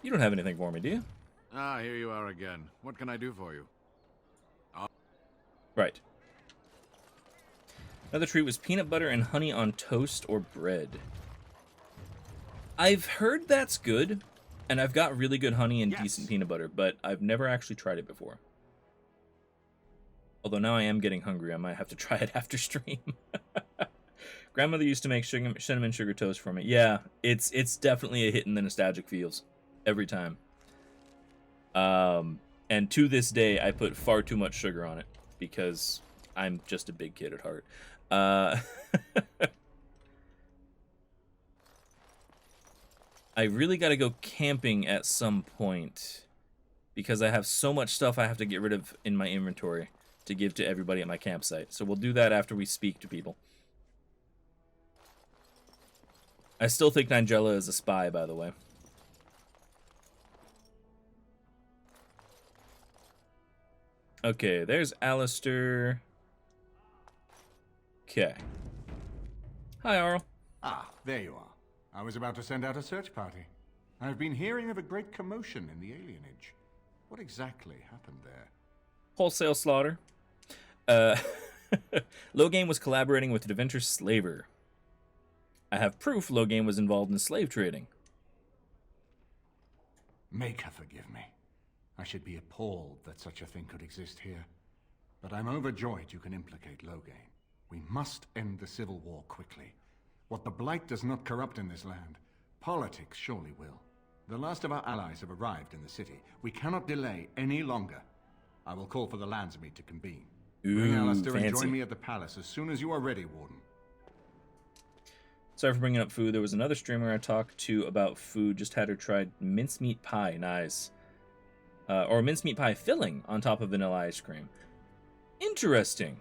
You don't have anything for me, do you? Ah, here you are again. What can I do for you? Right. Another treat was peanut butter and honey on toast or bread. I've heard that's good, and I've got really good honey and decent peanut butter, but I've never actually tried it before. Although now I am getting hungry, I might have to try it after stream. Grandmother used to make cinnamon sugar toast for me. Yeah, it's definitely a hit in the nostalgic feels every time. And to this day, I put far too much sugar on it because I'm just a big kid at heart. I really got to go camping at some point because I have so much stuff I have to get rid of in my inventory to give to everybody at my campsite. So we'll do that after we speak to people. I still think Nigella is a spy, by the way. Okay, there's Alistair. Okay. Hi, Arl. Ah, there you are. I was about to send out a search party. I've been hearing of a great commotion in the alienage. What exactly happened there? Wholesale slaughter. Loghain was collaborating with the Deventer slaver. I have proof Loghain was involved in slave trading. Make her forgive me. I should be appalled that such a thing could exist here. But I'm overjoyed you can implicate Loghain. We must end the civil war quickly. What the Blight does not corrupt in this land, politics surely will. The last of our allies have arrived in the city. We cannot delay any longer. I will call for the landsmeet to convene. Bring Alistair and join me at the palace as soon as you are ready, Warden. Sorry for bringing up food. There was another streamer I talked to about food. Just had her try mincemeat pie. Nice. Or mincemeat pie filling on top of vanilla ice cream. Interesting.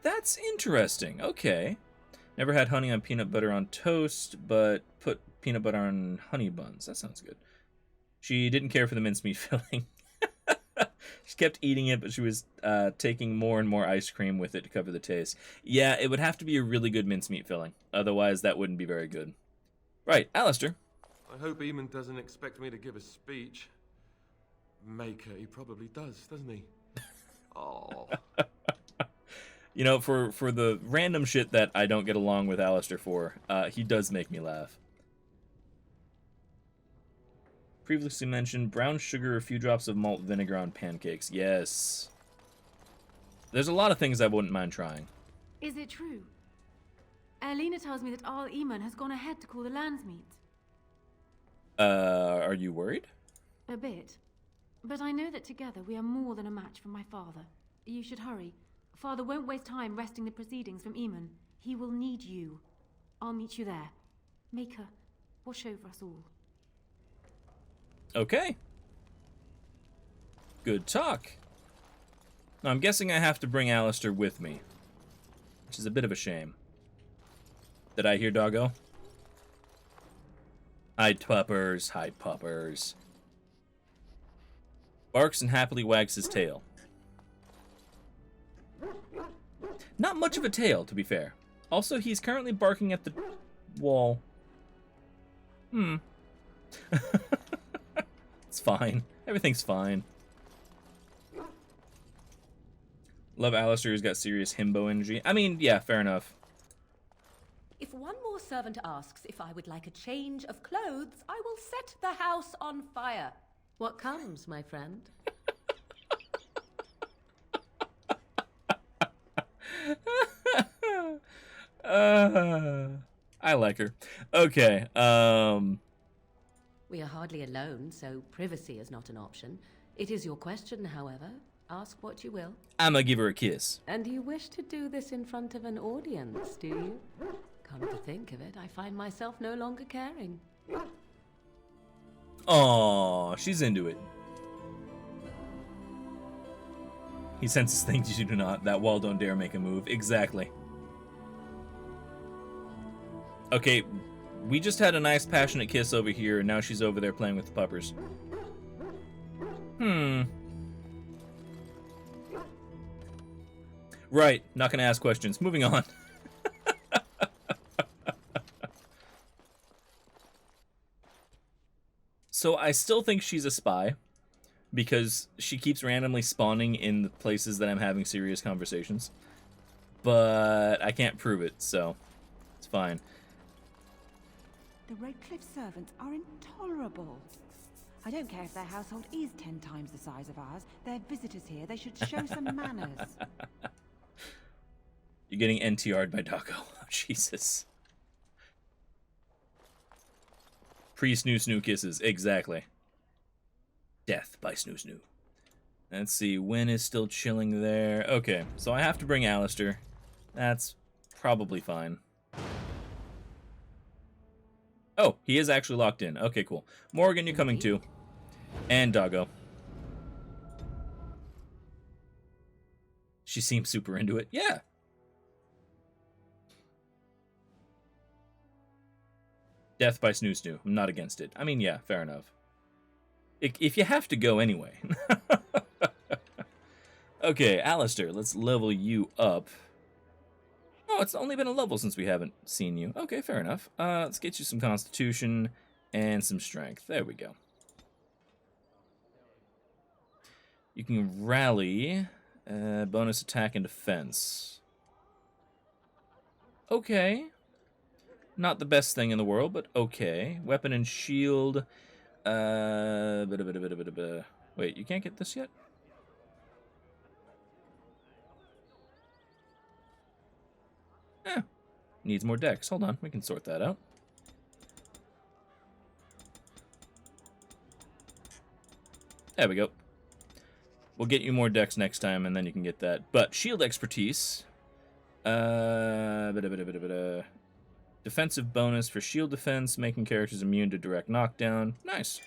That's interesting. Okay. Never had honey on peanut butter on toast, but put peanut butter on honey buns. That sounds good. She didn't care for the mincemeat filling. She kept eating it, but she was taking more and more ice cream with it to cover the taste. Yeah, it would have to be a really good mincemeat filling. Otherwise, that wouldn't be very good. Right, Alistair. I hope Eamon doesn't expect me to give a speech. Maker, he probably does, doesn't he? Oh. You know, for the random shit that I don't get along with Alistair for, he does make me laugh. Previously mentioned, brown sugar, a few drops of malt vinegar on pancakes. Yes. There's a lot of things I wouldn't mind trying. Is it true? Erlina tells me that Arl Eamon has gone ahead to call the landsmeet. Are you worried? A bit. But I know that together we are more than a match for my father. You should hurry. Father won't waste time wresting the proceedings from Eamon. He will need you. I'll meet you there. Maker, watch over us all. Okay. Good talk. Now, I'm guessing I have to bring Alistair with me, which is a bit of a shame. Did I hear doggo? Hide puppers, hide puppers. Barks and happily wags his tail. Not much of a tail, to be fair. Also, he's currently barking at the wall. It's fine. Everything's fine. Love Alistair, who's got serious himbo energy. I mean, yeah, fair enough. If one more servant asks if I would like a change of clothes, I will set the house on fire. What comes, my friend? I like her. Okay, We are hardly alone, so privacy is not an option. It is your question, however. Ask what you will. I'ma give her a kiss. And you wish to do this in front of an audience, do you? Come to think of it, I find myself no longer caring. Aww, she's into it. He senses things you do not. That wall don't dare make a move. Exactly. Okay, we just had a nice passionate kiss over here, and now she's over there playing with the puppers. Right, not gonna ask questions. Moving on. So I still think she's a spy, because she keeps randomly spawning in the places that I'm having serious conversations. But I can't prove it, so it's fine. The Redcliffe servants are intolerable. I don't care if their household is 10 times the size of ours. They're visitors here. They should show some manners. You're getting NTR'd by Doggo. Oh, Jesus. Pre-snoo-snoo kisses. Exactly. Death by snoo-snoo. Let's see. Wynn is still chilling there. Okay, so I have to bring Alistair. That's probably fine. Oh, he is actually locked in. Okay, cool. Morgan, you're coming too. And Doggo. She seems super into it. Yeah. Death by snoo-snoo. I'm not against it. I mean, yeah, fair enough. If you have to go anyway. Okay, Alistair, let's level you up. Oh, it's only been a level since we haven't seen you. Okay, fair enough. Let's get you some constitution and some strength. There we go. You can rally, bonus attack and defense. Okay. Not the best thing in the world, but okay. Weapon and shield. Wait, you can't get this yet? Needs more decks. Hold on, we can sort that out. There we go. We'll get you more decks next time, and then you can get that. But shield expertise. Defensive bonus for shield defense, making characters immune to direct knockdown. Nice.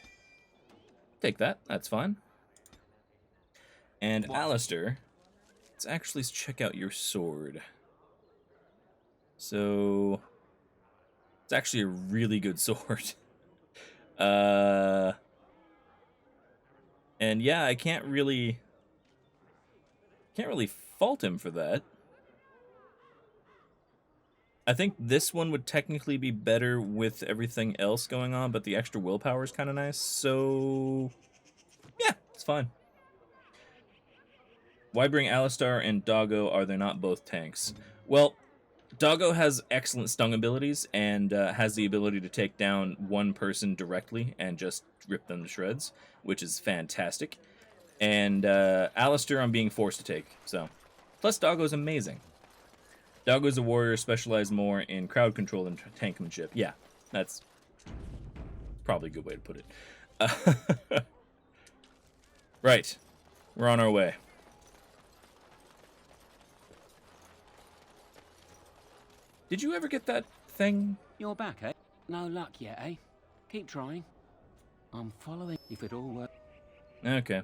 Take that. That's fine. And Alistair, let's actually check out your sword. So, it's actually a really good sword. And yeah, I can't really fault him for that. I think this one would technically be better with everything else going on, but the extra willpower is kind of nice, so yeah, it's fine. Why bring Alistair and Doggo? Are they not both tanks? Well, Doggo has excellent stung abilities and has the ability to take down one person directly and just rip them to shreds, which is fantastic. And Alistair I'm being forced to take, so. Plus Doggo's amazing. Doggo's a warrior specialized more in crowd control than tankmanship. Yeah, that's probably a good way to put it. Right, we're on our way. Did you ever get that thing? You're back, eh? No luck yet, eh? Keep trying. I'm following if it all works. Okay.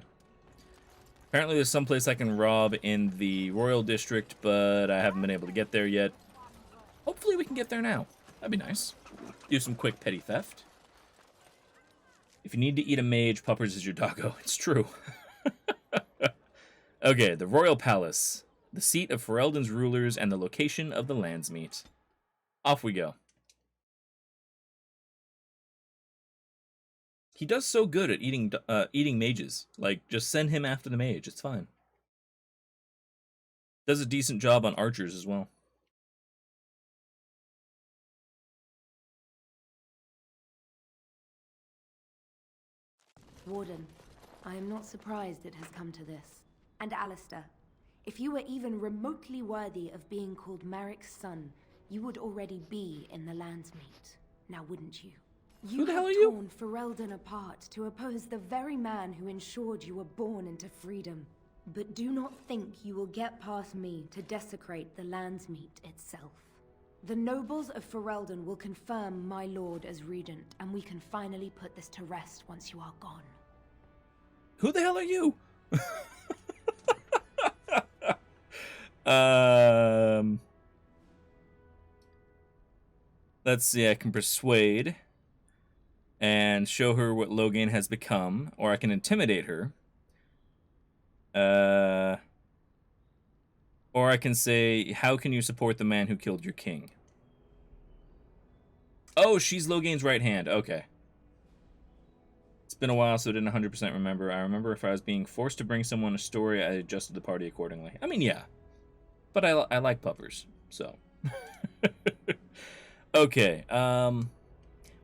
Apparently there's someplace I can rob in the Royal District, but I haven't been able to get there yet. Hopefully we can get there now. That'd be nice. Do some quick petty theft. If you need to eat a mage, Puppers is your doggo. It's true. Okay, the Royal Palace. The seat of Ferelden's rulers and the location of the landsmeet. Off we go. He does so good at eating mages. Like, just send him after the mage. It's fine. Does a decent job on archers as well. Warden, I am not surprised it has come to this. And Alistair, if you were even remotely worthy of being called Merrick's son, you would already be in the landsmeet. Now wouldn't you? Who the hell are you? You have torn Ferelden apart to oppose the very man who ensured you were born into freedom. But do not think you will get past me to desecrate the landsmeet itself. The nobles of Ferelden will confirm my lord as regent, and we can finally put this to rest once you are gone. Who the hell are you? Let's see, I can persuade and show her what Loghain has become, or I can intimidate her. Or I can say, how can you support the man who killed your king? Oh, she's Loghain's right hand. Okay. been a while, so I didn't 100% remember. I remember if I was being forced to bring someone a story, I adjusted the party accordingly. I mean, yeah. But I like puppers, so. Okay,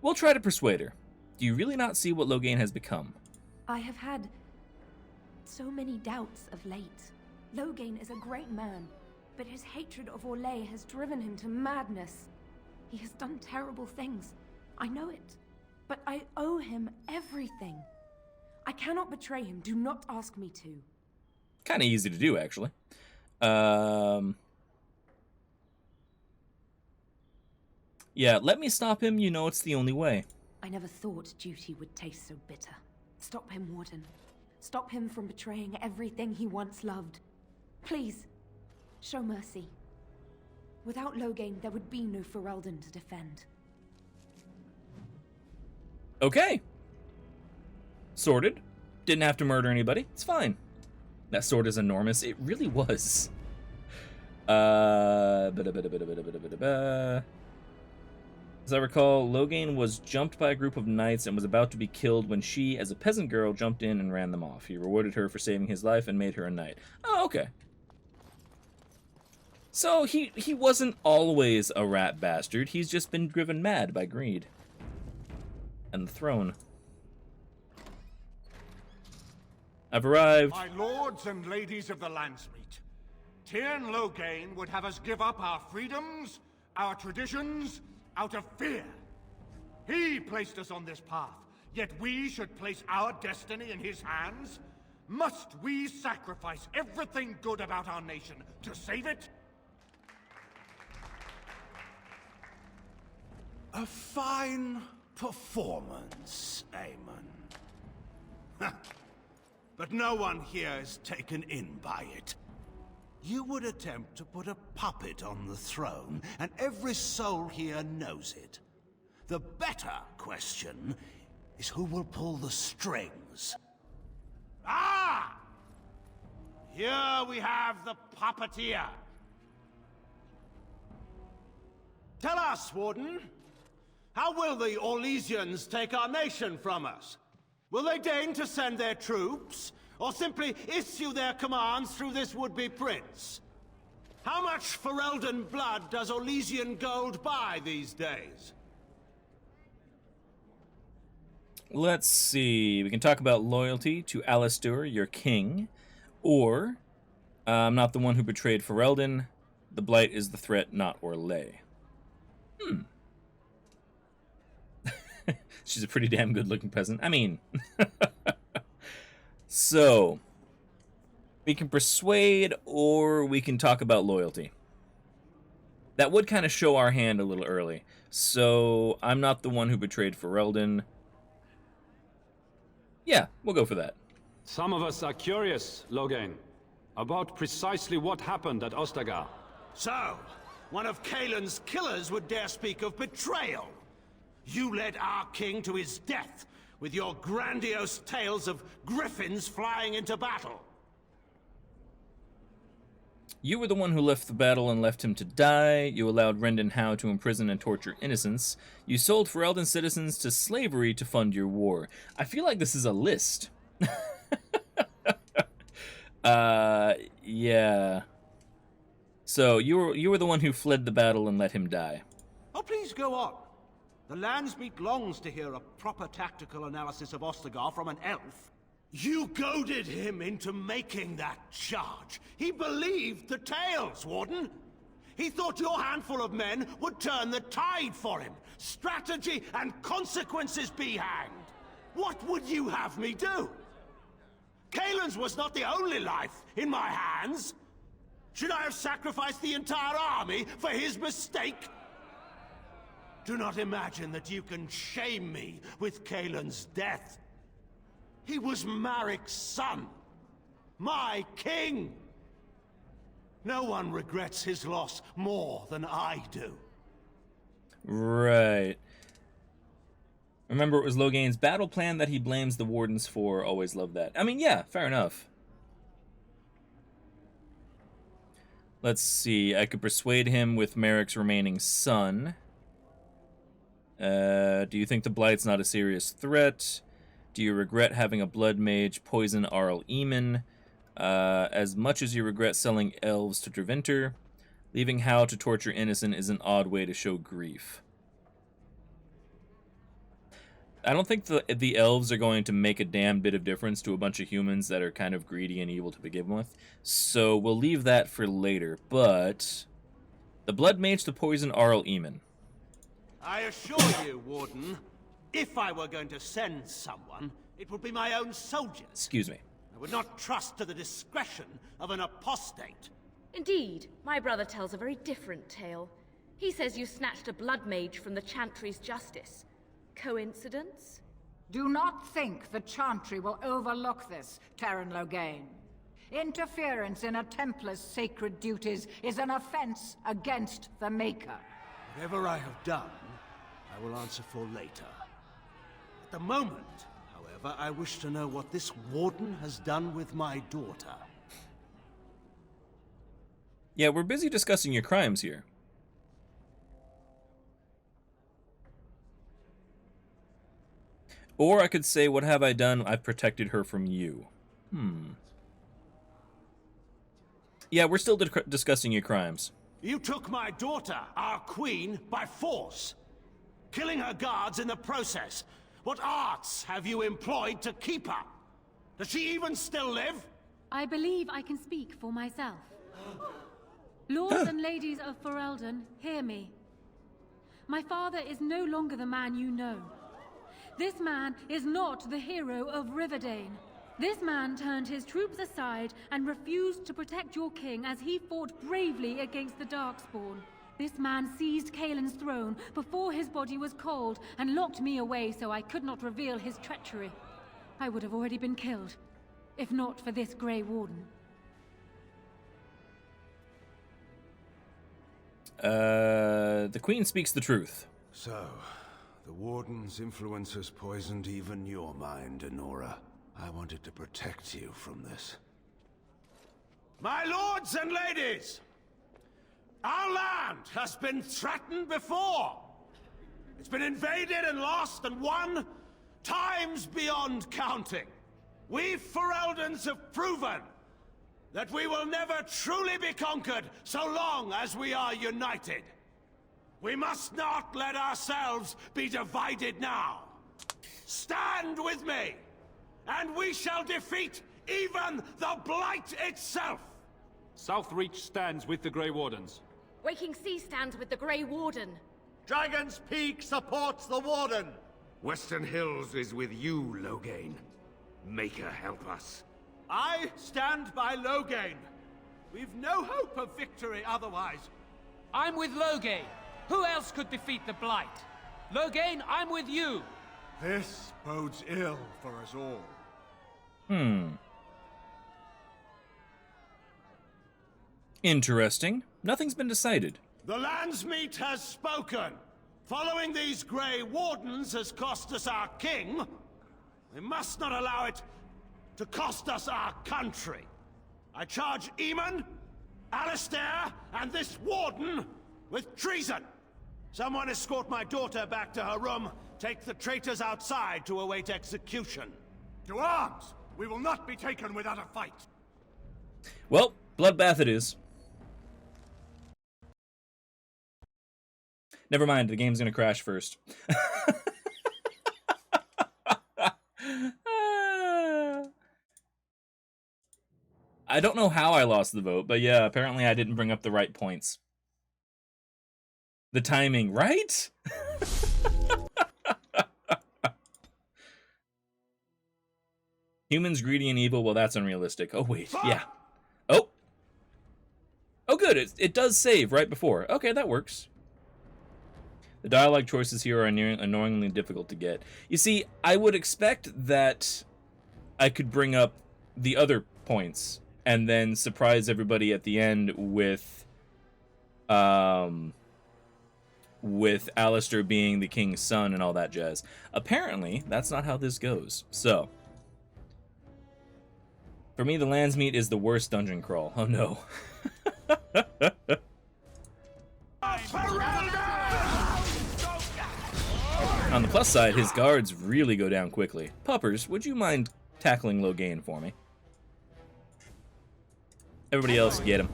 we'll try to persuade her. Do you really not see what Loghain has become? I have had so many doubts of late. Loghain is a great man, but his hatred of Orlais has driven him to madness. He has done terrible things. I know it. But I owe him everything. I cannot betray him. Do not ask me to. Kind of easy to do, actually. Yeah, let me stop him. You know it's the only way. I never thought duty would taste so bitter. Stop him, Warden. Stop him from betraying everything he once loved. Please, show mercy. Without Loghain, there would be no Ferelden to defend. Okay. Sorted. Didn't have to murder anybody. It's fine. That sword is enormous. It really was. As I recall, Loghain was jumped by a group of knights and was about to be killed when she, as a peasant girl, jumped in and ran them off. He rewarded her for saving his life and made her a knight. Oh, okay. So he wasn't always a rat bastard. He's just been driven mad by greed. And the throne. I've arrived. My lords and ladies of the landsmeet, Tyrn Loghain would have us give up our freedoms, our traditions, out of fear. He placed us on this path, yet we should place our destiny in his hands? Must we sacrifice everything good about our nation to save it? A fine performance, Aemon. But no one here is taken in by it. You would attempt to put a puppet on the throne, and every soul here knows it. The better question is who will pull the strings. Ah! Here we have the puppeteer. Tell us, Warden, how will the Orlesians take our nation from us? Will they deign to send their troops, or simply issue their commands through this would-be prince? How much Ferelden blood does Orlesian gold buy these days? Let's see. We can talk about loyalty to Alistair, your king, or I'm not the one who betrayed Ferelden. The Blight is the threat, not Orlais. She's a pretty damn good-looking peasant. I mean... So, we can persuade, or we can talk about loyalty. That would kind of show our hand a little early. So, I'm not the one who betrayed Ferelden. Yeah, we'll go for that. Some of us are curious, Loghain, about precisely what happened at Ostagar. So, one of Kaelin's killers would dare speak of betrayal. You led our king to his death, with your grandiose tales of griffins flying into battle. You were the one who left the battle and left him to die. You allowed Rendon Howe to imprison and torture innocents. You sold Ferelden citizens to slavery to fund your war. I feel like this is a list. Yeah. So you were the one who fled the battle and let him die. Oh, please go on. The landsmeet longs to hear a proper tactical analysis of Ostagar from an elf. You goaded him into making that charge. He believed the tales, Warden. He thought your handful of men would turn the tide for him. Strategy and consequences be hanged. What would you have me do? Kaelin's was not the only life in my hands. Should I have sacrificed the entire army for his mistake? Do not imagine that you can shame me with Kaelin's death. He was Marik's son, my king. No one regrets his loss more than I do. Right. Remember, it was Loghain's battle plan that he blames the Wardens for. Always loved that. I mean, yeah, fair enough. Let's see. I could persuade him with Marik's remaining son. Do you think the Blight's not a serious threat? Do you regret having a blood mage poison Arl Eamon as much as you regret selling elves to Dervinter? Leaving Hal to torture innocent is an odd way to show grief. I don't think the elves are going to make a damn bit of difference to a bunch of humans that are kind of greedy and evil to begin with. So we'll leave that for later. But the blood mage to poison Arl Eamon. I assure you, Warden, if I were going to send someone, it would be my own soldiers. Excuse me. I would not trust to the discretion of an apostate. Indeed, my brother tells a very different tale. He says you snatched a blood mage from the Chantry's justice. Coincidence? Do not think the Chantry will overlook this, Terran Logain. Interference in a Templar's sacred duties is an offense against the Maker. Whatever I have done, I will answer for later. At the moment, however, I wish to know what this Warden has done with my daughter. Yeah, we're busy discussing your crimes here. Or I could say, what have I done? I've protected her from you. Yeah, we're still discussing your crimes. You took my daughter, our queen, by force, killing her guards in the process. What arts have you employed to keep her? Does she even still live? I believe I can speak for myself. Lords and ladies of Ferelden, hear me. My father is no longer the man you know. This man is not the hero of Riverdane. This man turned his troops aside and refused to protect your king as he fought bravely against the Darkspawn. This man seized Kaelin's throne before his body was cold and locked me away so I could not reveal his treachery. I would have already been killed, if not for this Grey Warden. The Queen speaks the truth. So, the Warden's influence has poisoned even your mind, Enora. I wanted to protect you from this. My lords and ladies! Our land has been threatened before! It's been invaded and lost and won times beyond counting. We Fereldans have proven that we will never truly be conquered so long as we are united. We must not let ourselves be divided now. Stand with me, and we shall defeat even the Blight itself! Southreach stands with the Grey Wardens. Waking Sea stands with the Grey Warden. Dragon's Peak supports the Warden! Western Hills is with you, Logain. Make her help us. I stand by Logain. We've no hope of victory otherwise. I'm with Logain. Who else could defeat the Blight? Logain, I'm with you. This bodes ill for us all. Interesting. Nothing's been decided. The landsmeet has spoken. Following these Grey Wardens has cost us our king. We must not allow it to cost us our country. I charge Eamon, Alistair, and this Warden with treason. Someone escort my daughter back to her room. Take the traitors outside to await execution. To arms! We will not be taken without a fight. Well, bloodbath it is. Never mind, the game's gonna crash first. I don't know how I lost the vote, but yeah, apparently I didn't bring up the right points. The timing, right? Humans greedy and evil, well, that's unrealistic. Oh, wait, yeah. Oh! Oh, good, it does save right before. Okay, that works. The dialogue choices here are annoyingly difficult to get. You see, I would expect that I could bring up the other points and then surprise everybody at the end with Alistair being the king's son and all that jazz. Apparently, that's not how this goes. So, for me, the landsmeet is the worst dungeon crawl. Oh no. On the plus side, his guards really go down quickly. Puppers, would you mind tackling Logain for me? Everybody else, get him.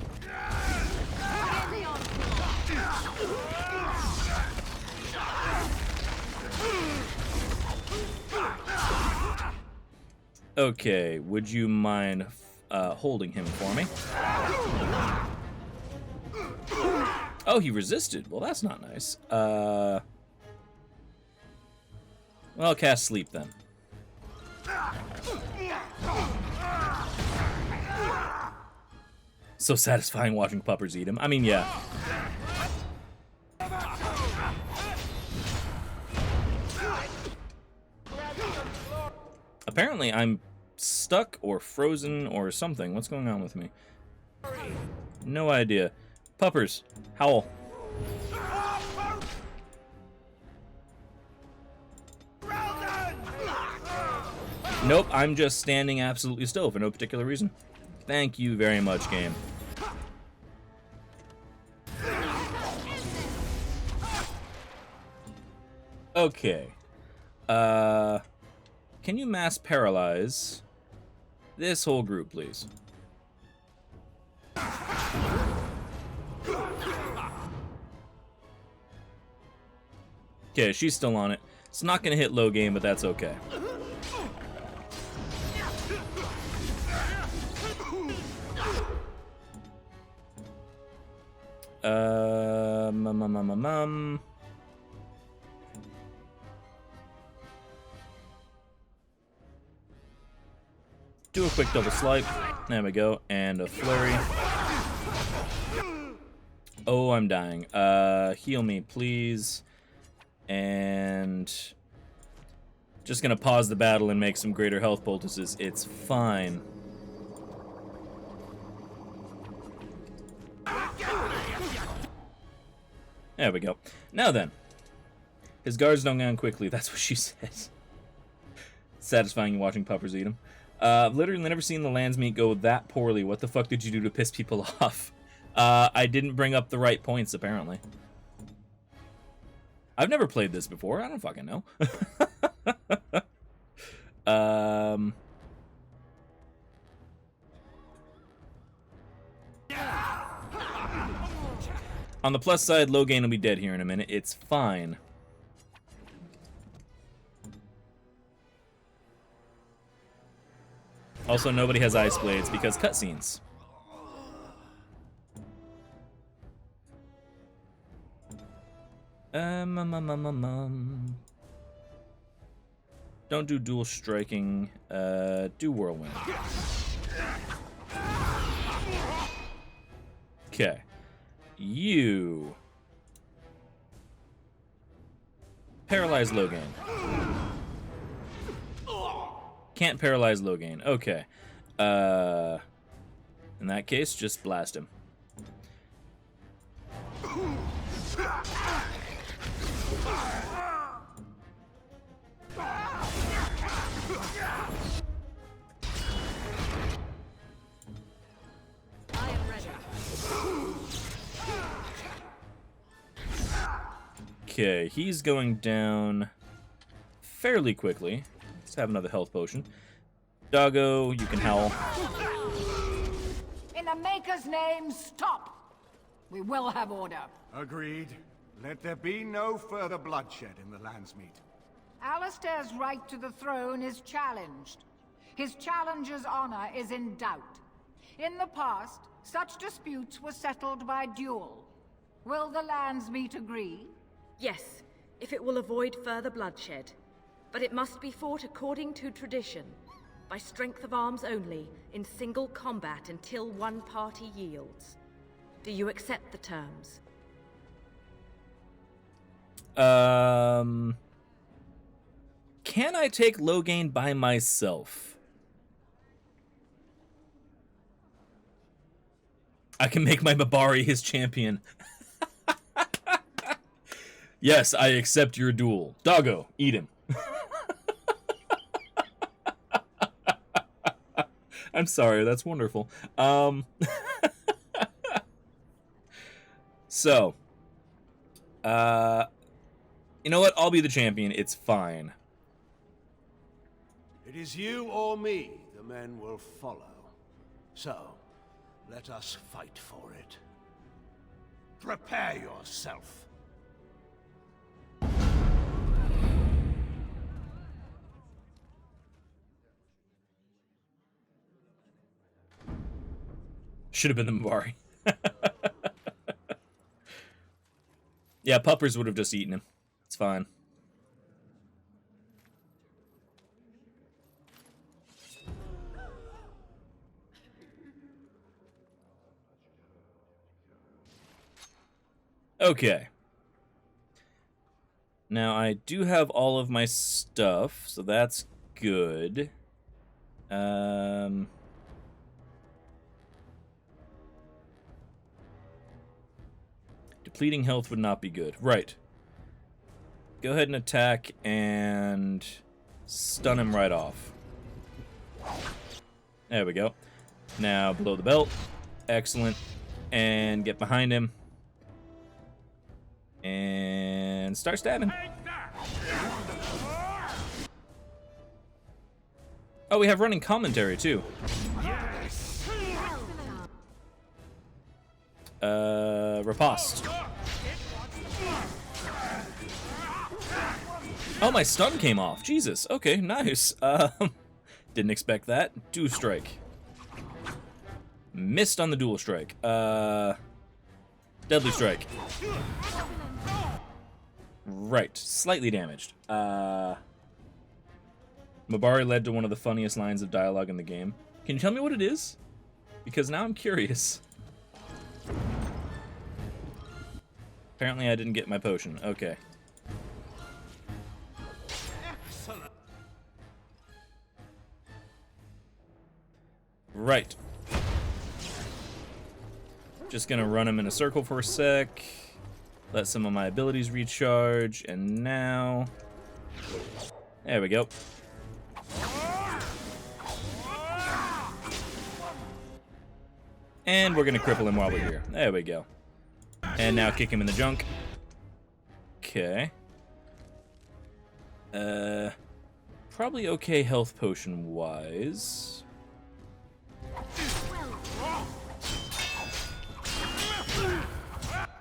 Okay, would you mind holding him for me? Oh, he resisted. Well, that's not nice. Well, I'll cast Sleep then. So satisfying watching puppers eat him. I mean, yeah. Apparently, I'm stuck or frozen or something. What's going on with me? No idea. Puppers, howl. Nope, I'm just standing absolutely still for no particular reason. Thank you very much, game. Okay. Can you mass paralyze this whole group, please? Okay, she's still on it. It's not gonna hit low game, but that's okay. Do a quick double swipe. There we go. And a flurry. Oh, I'm dying. Heal me, please. And just gonna pause the battle and make some greater health poultices. It's fine. There we go. Now then. His guards don't go down quickly. That's what she says. Satisfying watching puppers eat them. I've literally never seen the landsmeet go that poorly. What the fuck did you do to piss people off? I didn't bring up the right points, apparently. I've never played this before. I don't fucking know. On the plus side, Logain will be dead here in a minute. It's fine. Also, nobody has ice blades because cutscenes. Don't do dual striking. Do whirlwind. Okay. You paralyze Logain. Can't paralyze Logain. Okay. In that case, just blast him. Okay, he's going down fairly quickly. Let's have another health potion. Doggo, you can howl. In the Maker's name, stop! We will have order. Agreed. Let there be no further bloodshed in the landsmeet. Alistair's right to the throne is challenged. His challenger's honor is in doubt. In the past, such disputes were settled by duel. Will the landsmeet agree? Yes, if it will avoid further bloodshed. But it must be fought according to tradition, by strength of arms only, in single combat until one party yields. Do you accept the terms? Can I take Logain by myself? I can make my Babari his champion. Yes, I accept your duel. Doggo, eat him. I'm sorry, that's wonderful. So, You know what? I'll be the champion. It's fine. It is you or me the men will follow. So, let us fight for it. Prepare yourself. Should have been the Mabari. Yeah, puppers would have just eaten him. It's fine. Okay. Now, I do have all of my stuff, so that's good. Depleting health would not be good. Right. Go ahead and attack and stun him right off. There we go. Now, below the belt. Excellent. And get behind him. And start stabbing. Oh, we have running commentary, too. Riposte. Oh, my stun came off. Jesus. Okay, nice. Didn't expect that. Dual strike. Missed on the dual strike. Deadly strike. Right. Slightly damaged. Mabari led to one of the funniest lines of dialogue in the game. Can you tell me what it is? Because now I'm curious. Apparently I didn't get my potion. Okay. Right. Just gonna run him in a circle for a sec. Let some of my abilities recharge. And now... There we go. And we're gonna cripple him while we're here. There we go. And now kick him in the junk. Okay. Probably okay health potion wise.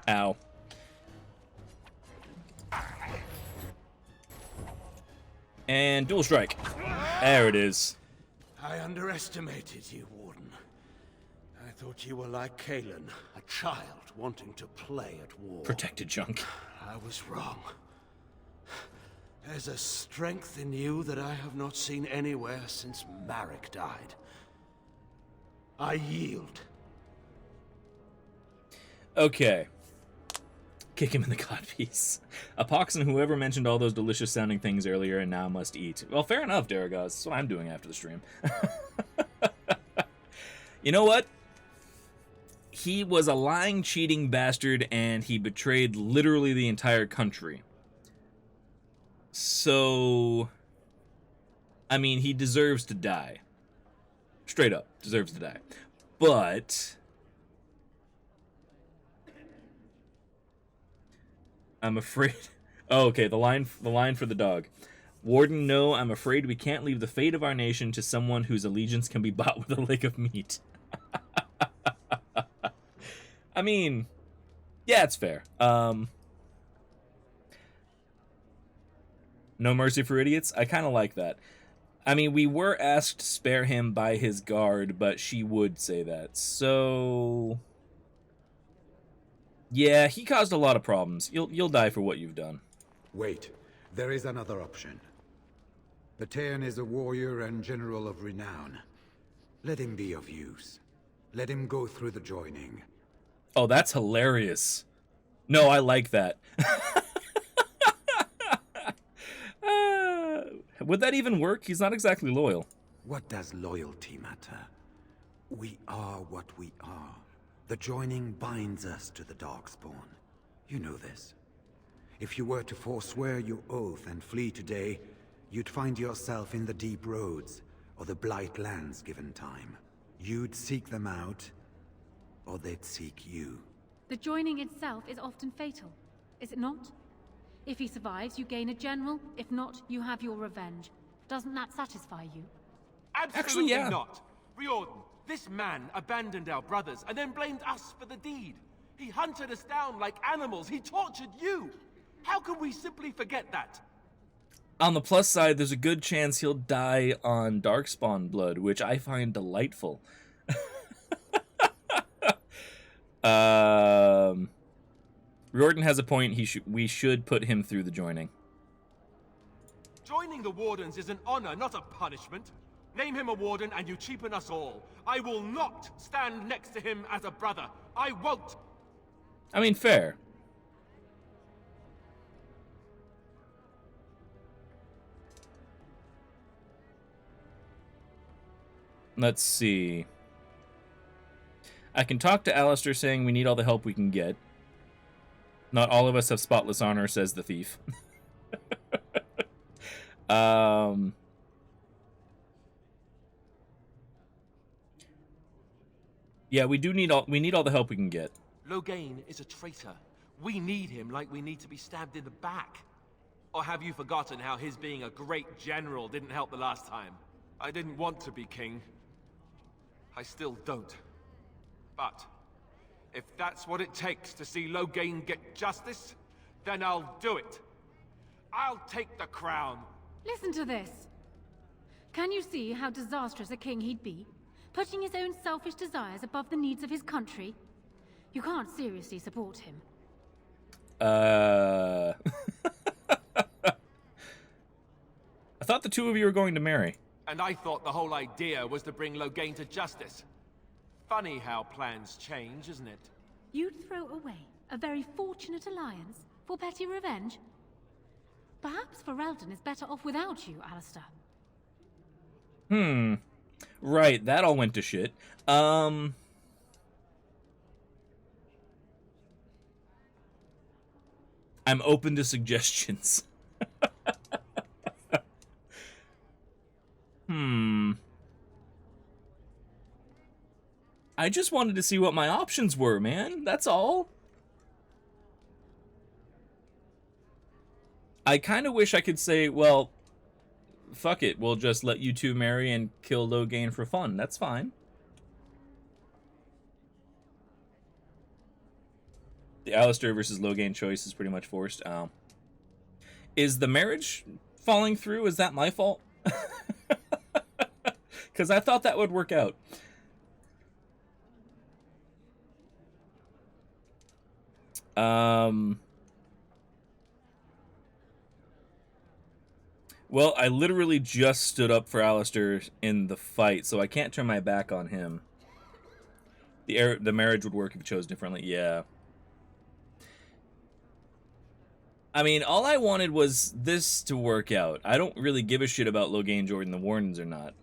Ow. And dual strike. There it is. I underestimated you, Warden. I thought you were like Kalen, a child wanting to play at war. Protected junk. I was wrong. There's a strength in you that I have not seen anywhere since Marek died. I yield. Okay. Kick him in the codpiece. A pox and whoever mentioned all those delicious sounding things earlier and now must eat. Well, fair enough, Daragaz. That's what I'm doing after the stream. You know what? He was a lying, cheating bastard, and he betrayed literally the entire country. So, I mean, he deserves to die. Straight up, deserves to die. But I'm afraid... Oh, okay, the line for the dog. Warden, no, I'm afraid we can't leave the fate of our nation to someone whose allegiance can be bought with a leg of meat. I mean, yeah, it's fair. No mercy for idiots? I kind of like that. I mean, we were asked to spare him by his guard, but she would say that. So... yeah, he caused a lot of problems. You'll die for what you've done. Wait, there is another option. Batean is a warrior and general of renown. Let him be of use. Let him go through the joining. Oh, that's hilarious. No, I like that. Would that even work? He's not exactly loyal. What does loyalty matter? We are what we are. The joining binds us to the Darkspawn. You know this. If you were to forswear your oath and flee today, you'd find yourself in the Deep Roads, or the Blight Lands given time. You'd seek them out, or they'd seek you. The joining itself is often fatal, is it not? If he survives, you gain a general. If not, you have your revenge. Doesn't that satisfy you? Absolutely yeah. not. Riordan, this man abandoned our brothers and then blamed us for the deed. He hunted us down like animals. He tortured you. How can we simply forget that? On the plus side, there's a good chance he'll die on Darkspawn blood, which I find delightful. Riordan has a point. We should put him through the joining. Joining the Wardens is an honor, not a punishment. Name him a Warden and you cheapen us all. I will not stand next to him as a brother. I won't. I mean, fair. Let's see. I can talk to Alistair saying we need all the help we can get. Not all of us have spotless honor, says the thief. Yeah, we need all the help we can get. Logain is a traitor. We need him like we need to be stabbed in the back. Or have you forgotten how his being a great general didn't help the last time? I didn't want to be king. I still don't. But if that's what it takes to see Logain get justice, then I'll do it. I'll take the crown. Listen to this. Can you see how disastrous a king he'd be? Putting his own selfish desires above the needs of his country? You can't seriously support him. I thought the two of you were going to marry. And I thought the whole idea was to bring Logain to justice. Funny how plans change, isn't it? You'd throw away a very fortunate alliance for petty revenge? Perhaps Ferelden is better off without you, Alistair. Right, that all went to shit. I'm open to suggestions. I just wanted to see what my options were, man. That's all. I kind of wish I could say, well, fuck it. We'll just let you two marry and kill Logain for fun. That's fine. The Alistair versus Logain choice is pretty much forced. Is the marriage falling through? Is that my fault? Because I thought that would work out. Well, I literally just stood up for Alistair in the fight, so I can't turn my back on him. The marriage would work if it chose differently, yeah. I mean, all I wanted was this to work out. I don't really give a shit about Logain, Jordan, the Wardens or not.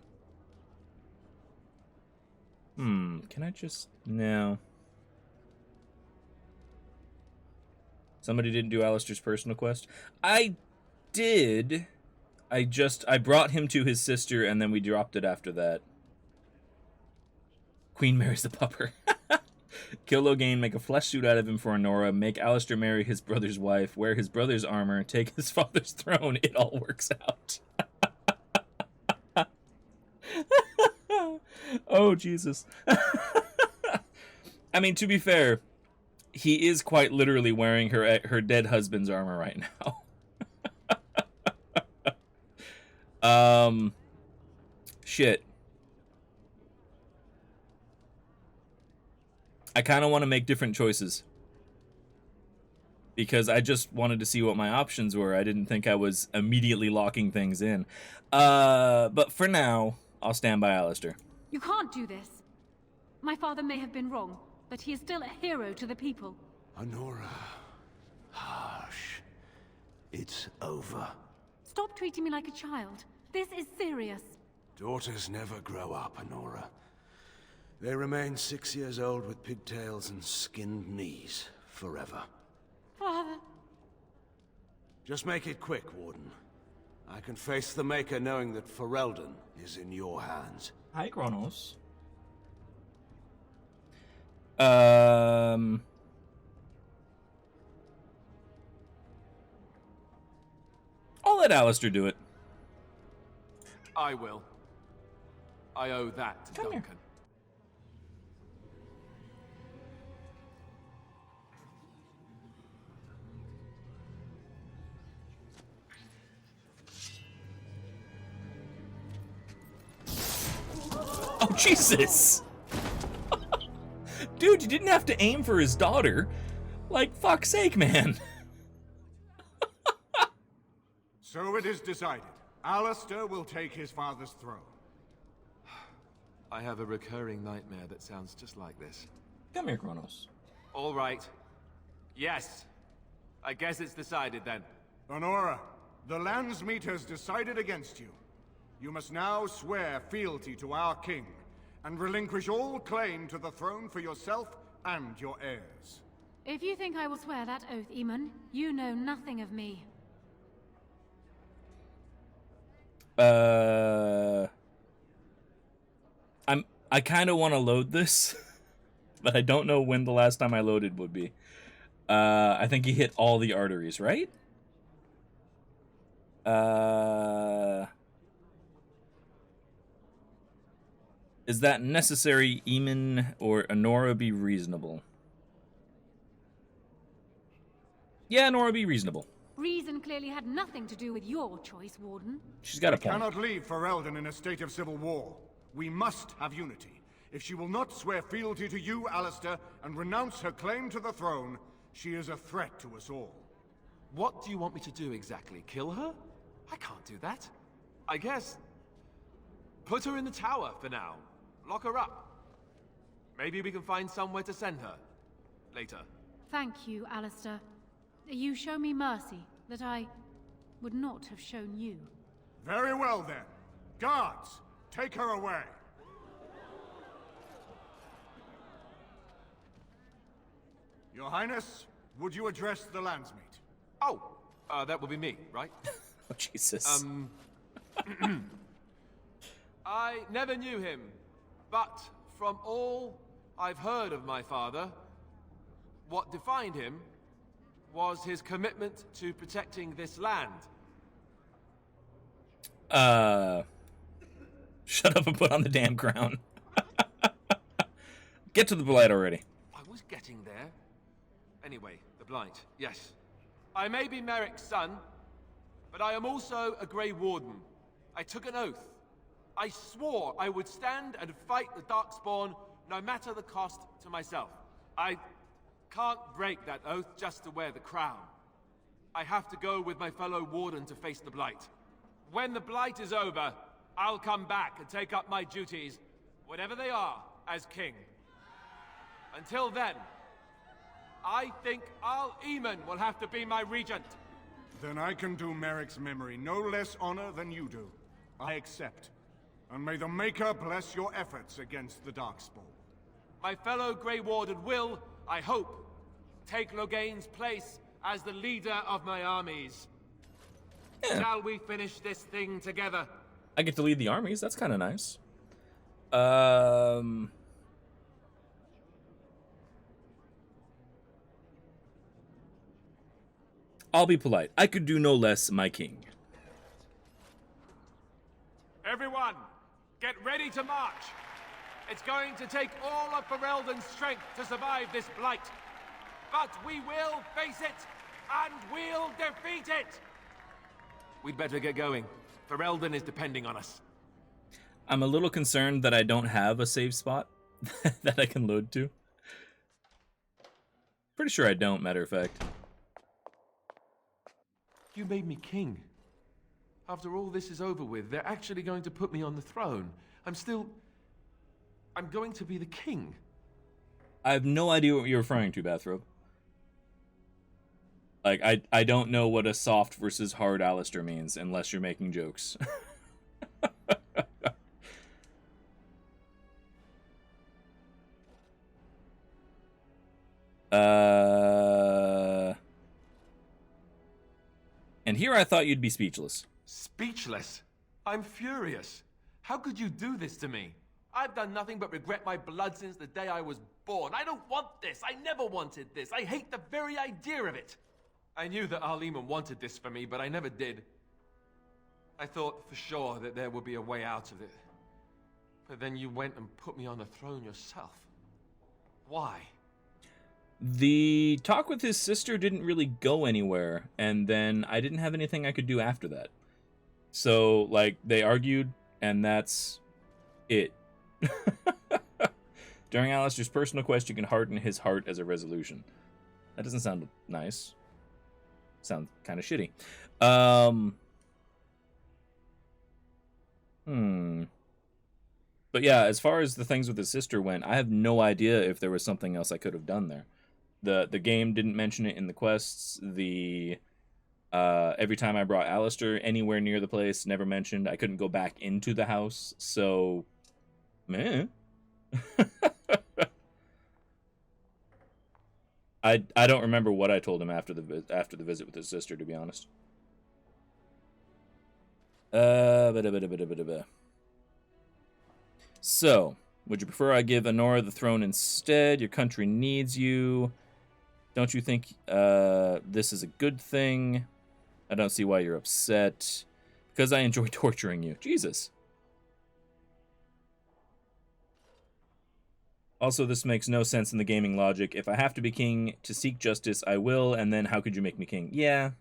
Can I just... No. Somebody didn't do Alistair's personal quest? I did. I brought him to his sister, and then we dropped it after that. Queen marries the pupper. Kill Logain, make a flesh suit out of him for Honora, make Alistair marry his brother's wife, wear his brother's armor, take his father's throne. It all works out. Oh, Jesus. I mean, to be fair, he is quite literally wearing her dead husband's armor right now. Shit. I kind of want to make different choices. Because I just wanted to see what my options were. I didn't think I was immediately locking things in. But for now, I'll stand by Alistair. You can't do this. My father may have been wrong, but he is still a hero to the people. Honora. Hush. It's over. Stop treating me like a child. This is serious. Daughters never grow up, Honora. They remain 6 years old with pigtails and skinned knees forever. Father. Just make it quick, Warden. I can face the Maker knowing that Ferelden is in your hands. Hi, Kronos. let Alistair do it. I will. I owe that to Duncan. Oh, Jesus! Dude, you didn't have to aim for his daughter. Like, fuck's sake, man. So it is decided. Alistair will take his father's throne. I have a recurring nightmare that sounds just like this. Come here, Kronos. All right. Yes. I guess it's decided then. Honora, the landsmeet has decided against you. You must now swear fealty to our king, and relinquish all claim to the throne for yourself and your heirs. If you think I will swear that oath, Eamon, you know nothing of me. I kind of want to load this, but I don't know when the last time I loaded would be. I think he hit all the arteries, right? Is that necessary, Eamon, or Honora be reasonable? Yeah, Honora be reasonable. Reason clearly had nothing to do with your choice, Warden. She's got a We point. cannot leave Ferelden in a state of civil war. We must have unity. If she will not swear fealty to you, Alistair, and renounce her claim to the throne, she is a threat to us all. What do you want me to do exactly? Kill her? I can't do that. I guess... put her in the tower for now. Lock her up. Maybe we can find somewhere to send her. Later. Thank you, Alistair. You show me mercy that I would not have shown you. Very well, then. Guards, take her away. Your Highness, would you address the landsmeet? Oh, that would be me, right? Oh, Jesus. I never knew him, but from all I've heard of my father, what defined him was his commitment to protecting this land. Shut up and put on the damn crown. Get to the blight already. I was getting there. Anyway, the blight, yes. I may be Merrick's son, but I am also a Grey Warden. I took an oath. I swore I would stand and fight the Darkspawn, no matter the cost to myself. I can't break that oath just to wear the crown. I have to go with my fellow Warden to face the blight. When the blight is over, I'll come back and take up my duties, whatever they are, as king. Until then, I think Al Eamon will have to be my regent. Then I can do Merrick's memory no less honor than you do. I accept. And may the Maker bless your efforts against the Darkspawn. My fellow Grey Warden will, I hope, take Loghain's place as the leader of my armies. Yeah. Shall we finish this thing together? I get to lead the armies. That's kind of nice. I'll be polite. I could do no less, my king. Everyone, get ready to march. It's going to take all of Ferelden's strength to survive this blight. But we will face it, and we'll defeat it! We'd better get going. Ferelden is depending on us. I'm a little concerned that I don't have a save spot that I can load to. Pretty sure I don't, matter of fact. You made me king. After all this is over with, they're actually going to put me on the throne. I'm going to be the king. I have no idea what you're referring to, Bathrobe. Like, I don't know what a soft versus hard Alistair means, unless you're making jokes. And here I thought you'd be speechless. Speechless? I'm furious. How could you do this to me? I've done nothing but regret my blood since the day I was born. I don't want this. I never wanted this. I hate the very idea of it. I knew that Al Eamon wanted this for me, but I never did. I thought for sure that there would be a way out of it. But then you went and put me on the throne yourself. Why? The talk with his sister didn't really go anywhere, and then I didn't have anything I could do after that. So, like, they argued, and that's it. During Alistair's personal quest, you can harden his heart as a resolution. That doesn't sound nice. Sounds kind of shitty. But yeah, as far as the things with his sister went, I have no idea if there was something else I could have done there. The game didn't mention it in the quests. Every time I brought Alistair anywhere near the place, never mentioned. I couldn't go back into the house, so meh. I don't remember what I told him after the visit with his sister, to be honest. So, would you prefer I give Honora the throne instead? Your country needs you. Don't you think this is a good thing? I don't see why you're upset. Because I enjoy torturing you. Jesus. Also, this makes no sense in the gaming logic. If I have to be king to seek justice, I will, and then how could you make me king? Yeah.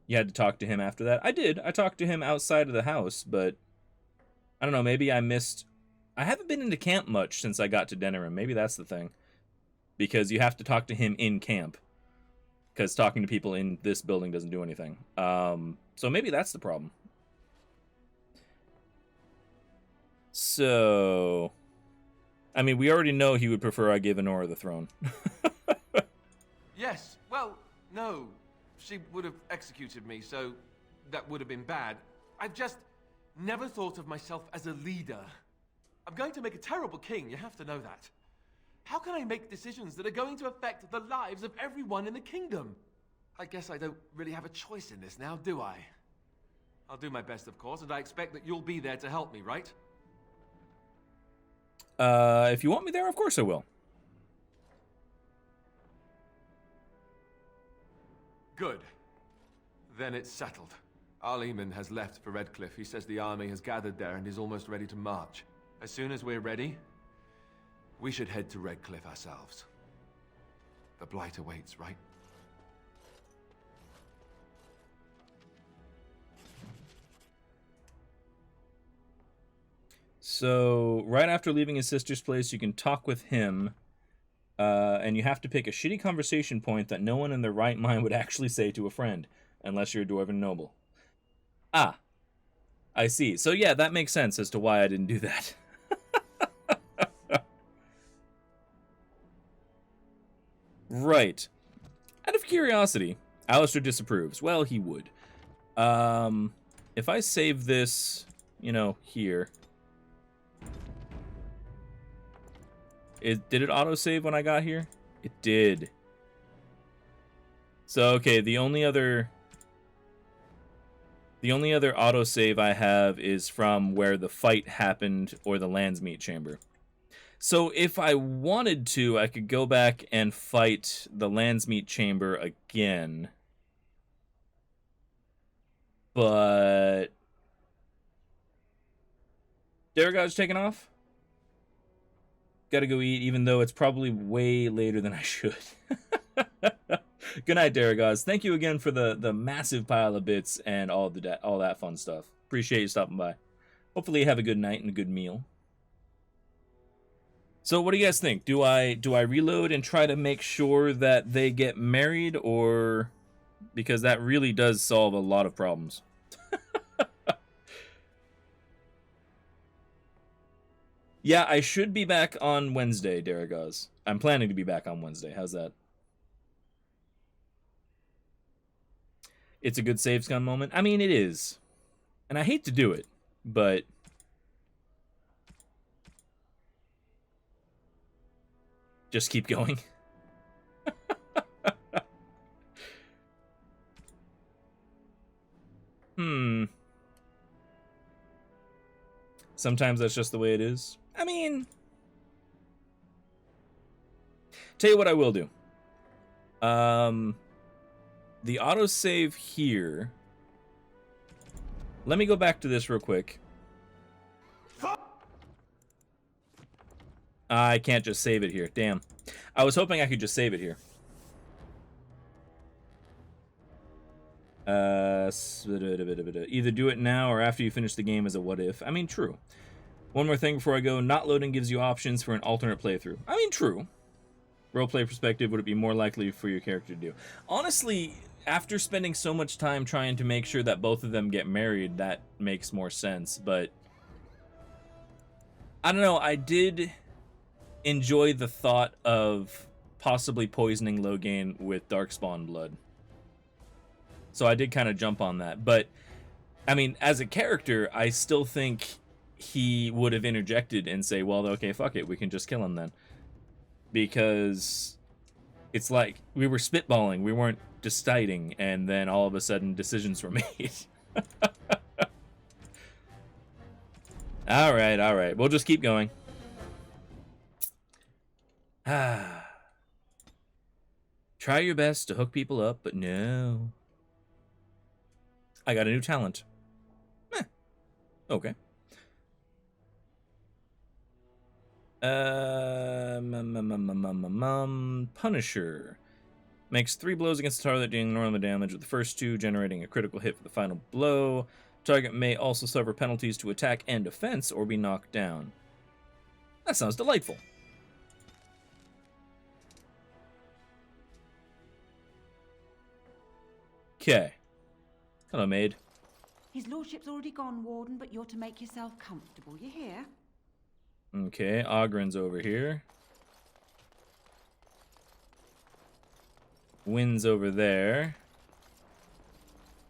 You had to talk to him after that? I did. I talked to him outside of the house, but I don't know, maybe I missed... I haven't been into camp much since I got to Denerim. Maybe that's the thing. Because you have to talk to him in camp. Because talking to people in this building doesn't do anything. So maybe that's the problem. So... I mean, we already know he would prefer I give Honora the throne. Yes, well, no. She would have executed me, so that would have been bad. I've just never thought of myself as a leader. I'm going to make a terrible king, you have to know that. How can I make decisions that are going to affect the lives of everyone in the kingdom? I guess I don't really have a choice in this now, do I? I'll do my best, of course, and I expect that you'll be there to help me, right? If you want me there, of course I will. Good. Then it's settled. Arleman has left for Redcliffe. He says the army has gathered there and is almost ready to march. As soon as we're ready, we should head to Redcliffe ourselves. The Blight awaits, right? So, right after leaving his sister's place, you can talk with him, and you have to pick a shitty conversation point that no one in their right mind would actually say to a friend, unless you're a Dwarven noble. Ah, I see. So yeah, that makes sense as to why I didn't do that. Right. Out of curiosity, Alistair disapproves. Well, he would. If I save this, you know, here... Did it autosave when I got here? It did. So, okay, the only other autosave I have is from where the fight happened or the landsmeet chamber. So if I wanted to, I could go back and fight the landsmeet chamber again. But... Daragau's taken off? Gotta go eat, even though it's probably way later than I should. Good night, Daragaz. Thank you again for the massive pile of bits and all that fun stuff. Appreciate you stopping by. Hopefully you have a good night and a good meal. So what do you guys think? Do I reload and try to make sure that they get married, or... Because that really does solve a lot of problems. Yeah, I should be back on Wednesday, Daragaz. I'm planning to be back on Wednesday. How's that? It's a good save scum moment. I mean, it is. And I hate to do it, but... Just keep going. Sometimes that's just the way it is. I mean... Tell you what I will do. The autosave here Let me go back to this real quick. I can't just save it here. Damn. I was hoping I could just save it here. Either do it now or after you finish the game as a what if. I mean, true. One more thing before I go. Not loading gives you options for an alternate playthrough. I mean, true. Roleplay perspective, would it be more likely for your character to do? Honestly, after spending so much time trying to make sure that both of them get married, that makes more sense. But I don't know. I did enjoy the thought of possibly poisoning Logain with Darkspawn blood. So I did kind of jump on that. But, I mean, as a character, I still think he would have interjected and say, well, okay, fuck it, we can just kill him then. Because it's like we were spitballing, we weren't deciding, and then all of a sudden decisions were made. All right, we'll just keep going. Try your best to hook people up, but no. I got a new talent. Okay. Punisher. Makes 3 blows against the target, dealing normal damage, with the first 2 generating a critical hit for the final blow. Target may also suffer penalties to attack and defense or be knocked down. That sounds delightful. Okay. Hello, maid. His lordship's already gone, Warden, but you're to make yourself comfortable. You hear? Okay, Ogren's over here. Wynn's over there.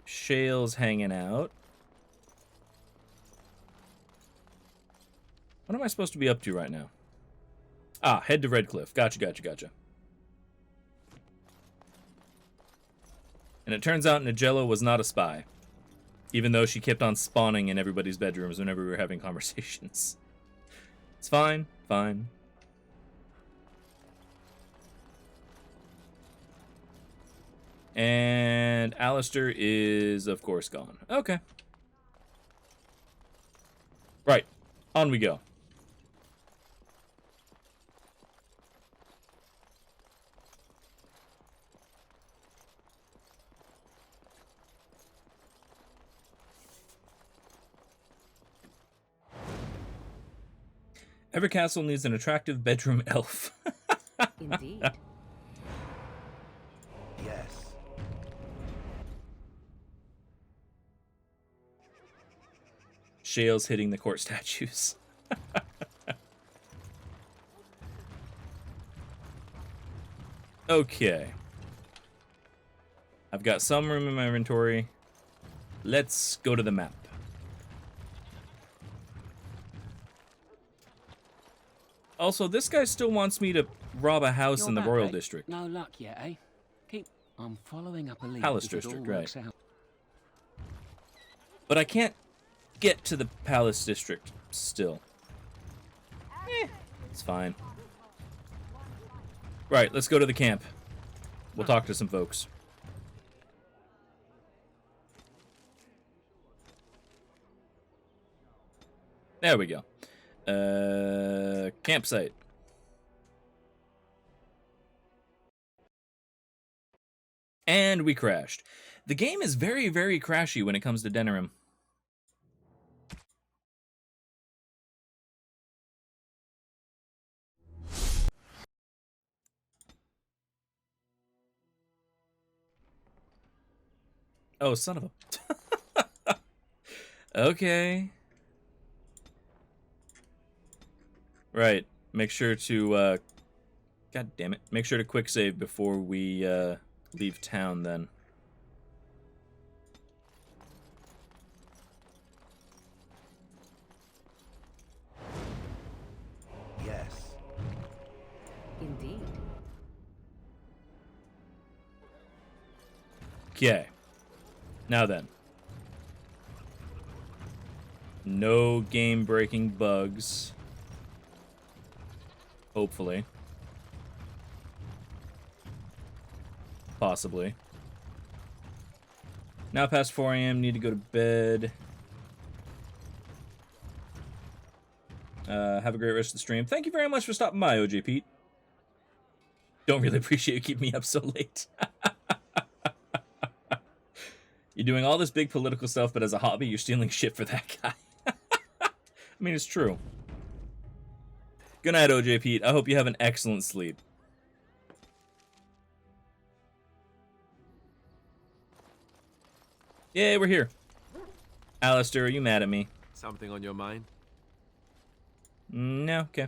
Shale's hanging out. What am I supposed to be up to right now? Ah, head to Redcliffe. Gotcha. And it turns out Nigella was not a spy. Even though she kept on spawning in everybody's bedrooms whenever we were having conversations. It's fine. And Alistair is, of course, gone. Okay. Right. On we go. Every castle needs an attractive bedroom elf. Indeed. Yes. Shale's hitting the court statues. Okay. I've got some room in my inventory. Let's go to the map. Also, this guy still wants me to rob a house in the back, Royal eh? District. No luck yet, eh? I'm following up a lead. Palace if it all District, works right. out. But I can't get to the Palace District still. It's fine. Right, let's go to the camp. We'll talk to some folks. There we go. Campsite. And we crashed. The game is very, very crashy when it comes to Denerim. Oh, son of a... Okay. Right. Make sure to, God damn it. Make sure to quick save before we, leave town, then. Yes. Indeed. Okay. Now then. No game-breaking bugs. Hopefully. Possibly. Now past 4 a.m. Need to go to bed. Have a great rest of the stream. Thank you very much for stopping by, OJ Pete. Don't really appreciate you keeping me up so late. You're doing all this big political stuff, but as a hobby, you're stealing shit for that guy. I mean, it's true. Good night, OJ Pete. I hope you have an excellent sleep. Yay, we're here. Alistair, are you mad at me? Something on your mind? No, okay.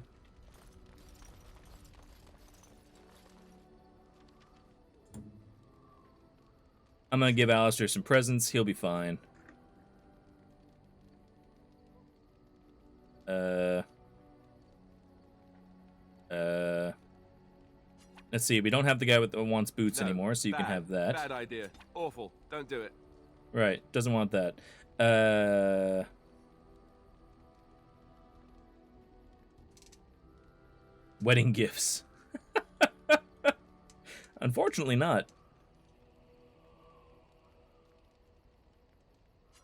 I'm gonna give Alistair some presents. He'll be fine. Let's see. We don't have the guy with the wants boots anymore, so you can have that. Bad idea. Awful. Don't do it. Right. Doesn't want that. Wedding gifts. Unfortunately not.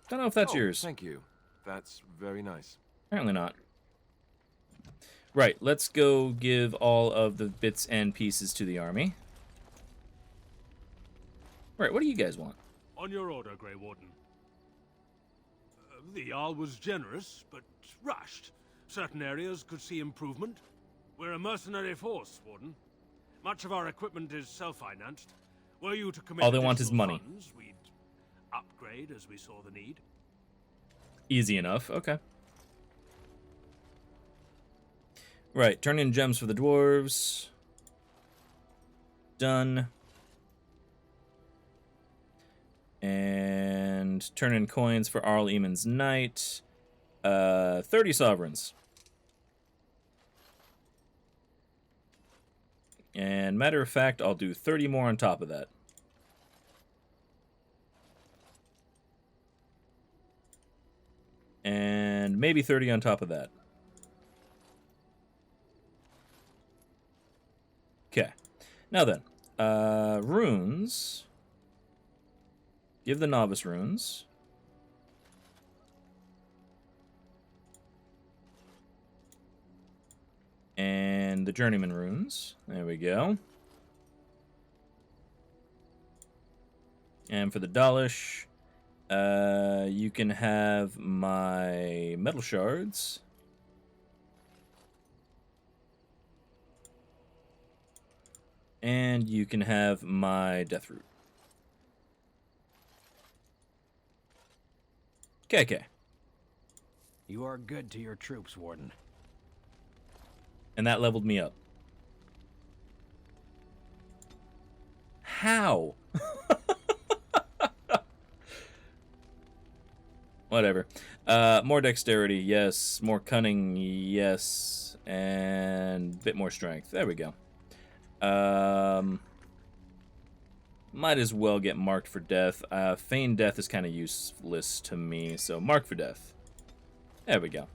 Don't know if that's yours. Thank you. That's very nice. Apparently not. Right, let's go give all of the bits and pieces to the army. Right, what do you guys want? On your order, Grey Warden. The Jarl was generous, but rushed. Certain areas could see improvement. We're a mercenary force, Warden. Much of our equipment is self-financed. Were you to commit All they want is money. funds, we'd upgrade as we saw the need. Easy enough, okay. Right, turn in gems for the dwarves. Done. And turn in coins for Arl Eamon's Knight. 30 sovereigns. And matter of fact, I'll do 30 more on top of that. And maybe 30 on top of that. Okay. Now then, runes. Give the novice runes. And the journeyman runes. There we go. And for the Dalish, you can have my metal shards. And you can have my death root. Okay. You are good to your troops, Warden. And that leveled me up. How? Whatever. More dexterity, yes. More cunning, yes. And a bit more strength. There we go. Might as well get marked for death. Feigned death is kind of useless to me, so mark for death. There we go.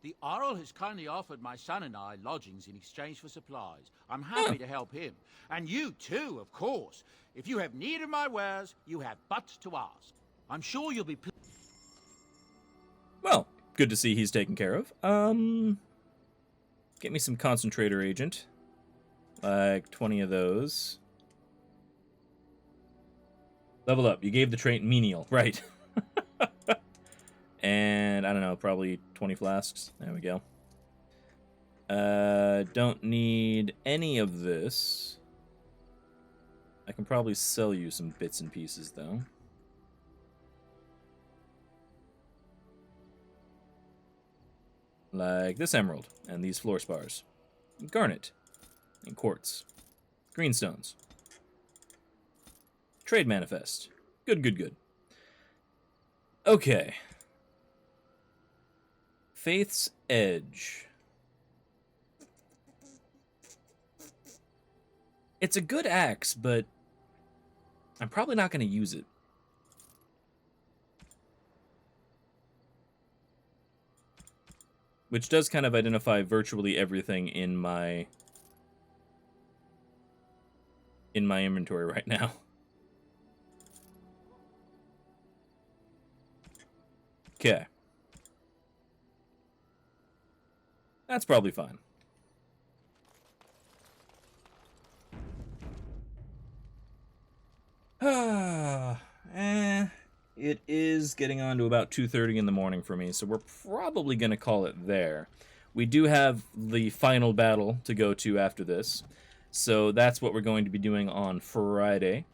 The Jarl has kindly offered my son and I lodgings in exchange for supplies. I'm happy to help him. And you too, of course. If you have need of my wares, you have but to ask. I'm sure you'll be Well, good to see he's taken care of. Get me some concentrator agent. Like 20 of those. Level up. You gave the trait menial. Right. And, I don't know, probably 20 flasks. There we go. Don't need any of this. I can probably sell you some bits and pieces, though. Like this emerald, and these floor spars. Garnet, and quartz. Greenstones. Trade manifest. Good. Okay. Faith's Edge. It's a good axe, but I'm probably not going to use it. Which does kind of identify virtually everything in my in my inventory right now. Okay. That's probably fine. It is getting on to about 2:30 in the morning for me, so we're probably going to call it there. We do have the final battle to go to after this, so that's what we're going to be doing on Friday.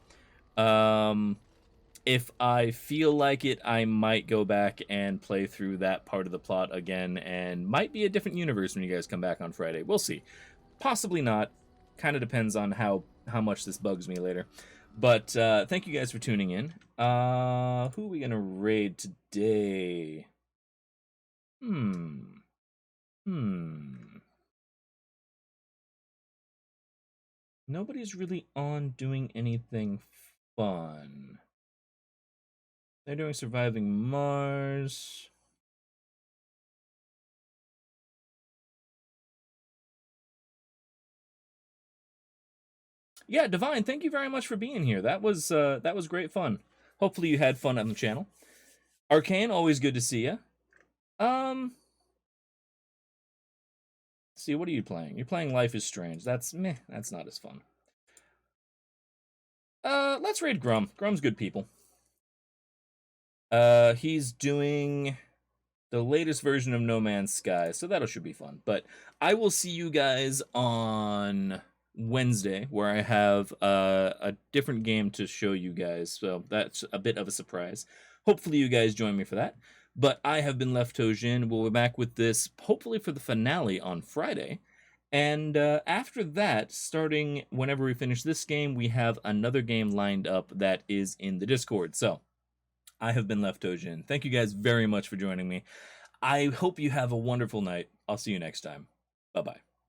If I feel like it, I might go back and play through that part of the plot again, and might be a different universe when you guys come back on Friday. We'll see. Possibly not. Kind of depends on how much this bugs me later. But thank you guys for tuning in. Who are we gonna raid today? Nobody's really on doing anything fun. They're doing Surviving Mars. Yeah, Divine, thank you very much for being here. That was great fun. Hopefully you had fun on the channel. Arcane, always good to see you. See, what are you playing? You're playing Life is Strange. That's meh. That's not as fun. Let's raid Grum. Grum's good people. He's doing the latest version of No Man's Sky, so that should be fun. But I will see you guys on Wednesday, where I have a different game to show you guys, so that's a bit of a surprise. Hopefully you guys join me for that. But I have been LeftToeDjinn. We'll be back with this hopefully for the finale on Friday. And after that, starting whenever we finish this game, we have another game lined up that is in the Discord. So I have been LeftToeDjinn. Thank you guys very much for joining me. I hope you have a wonderful night. I'll see you next time. Bye-bye.